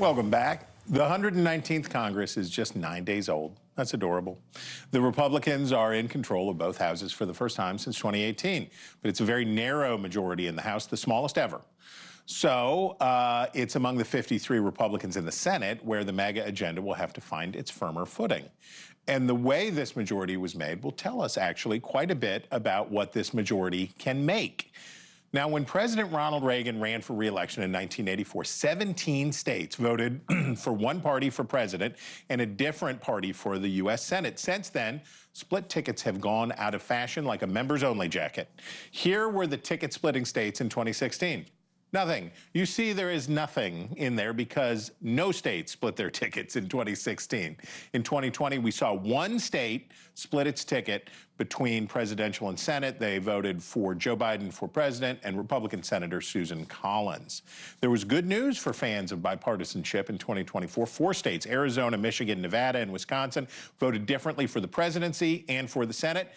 Welcome back. The 119th Congress is just 9 days old. That's adorable. The Republicans are in control of both houses for the first time since 2018, but it's a very narrow majority in the House, the smallest ever. So it's among the 53 Republicans in the Senate where the MAGA agenda will have to find its firmer footing. And the way this majority was made will tell us actually quite a bit about what this majority can make. Now, when President Ronald Reagan ran for re-election in 1984, 17 states voted for one party for president and a different party for the U.S. Senate. Since then, split tickets have gone out of fashion like a members-only jacket. Here were the ticket-splitting states in 2016. Nothing. You see, there is nothing in there because no state split their tickets in 2016. In 2020, we saw one state split its ticket between presidential and Senate. They voted for Joe Biden for president and Republican Senator Susan Collins. There was good news for fans of bipartisanship in 2024. 4 states, Arizona, Michigan, Nevada, and Wisconsin, voted differently for the presidency and for the Senate,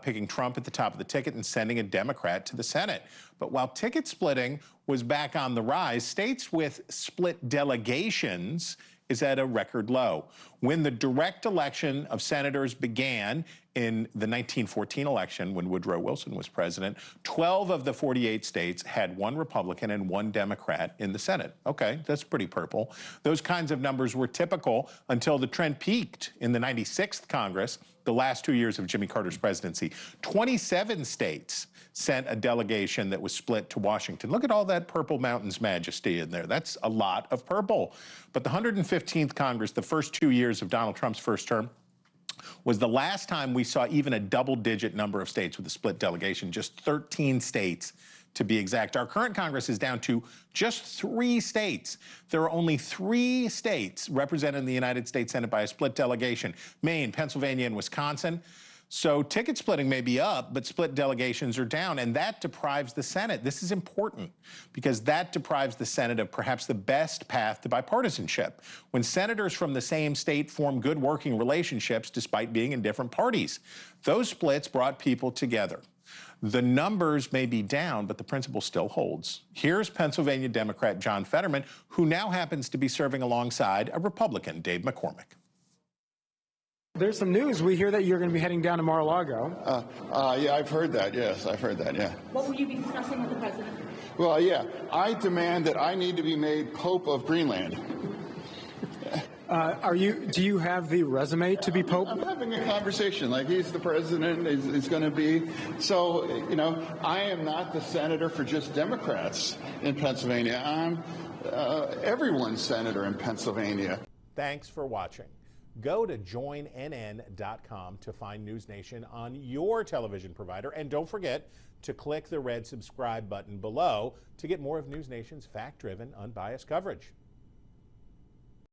picking Trump at the top of the ticket and sending a Democrat to the Senate. But while ticket splitting was back on the rise, states with split delegations is at a record low. When the direct election of senators began in the 1914 election, when Woodrow Wilson was president, 12 of the 48 states had one Republican and one Democrat in the Senate. Okay, that's pretty purple. Those kinds of numbers were typical until the trend peaked in the 96th Congress, the last 2 years of Jimmy Carter's presidency. 27 states sent a delegation that was split to Washington. Look at all that Purple Mountains majesty in there. That's a lot of purple. But the 115th Congress, the first 2 years of Donald Trump's first term, was the last time we saw even a double-digit number of states with a split delegation, just 13 states to be exact. Our current Congress is down to just 3 states. There are only 3 states represented in the United States Senate by a split delegation: Maine, Pennsylvania, and Wisconsin. So ticket splitting may be up, but split delegations are down, and that deprives the Senate. This is important because that deprives the Senate of perhaps the best path to bipartisanship. When senators from the same state form good working relationships despite being in different parties, those splits brought people together. The numbers may be down, but the principle still holds. Here's Pennsylvania Democrat John Fetterman, who now happens to be serving alongside a Republican, Dave McCormick. There's some news. We hear that you're going to be heading down to Mar-a-Lago. Yeah, I've heard that. Yes, I've heard that, yeah. What will you be discussing with the president? Well, yeah, I demand that I need to be made Pope of Greenland. Do you have the resume to be Pope? I'm having a conversation like he's the president, he's going to be. So, you know, I am not the senator for just Democrats in Pennsylvania. I'm everyone's senator in Pennsylvania. Thanks for watching. Go to joinnn.com to find NewsNation on your television provider. And don't forget to click the red subscribe button below to get more of NewsNation's fact-driven, unbiased coverage.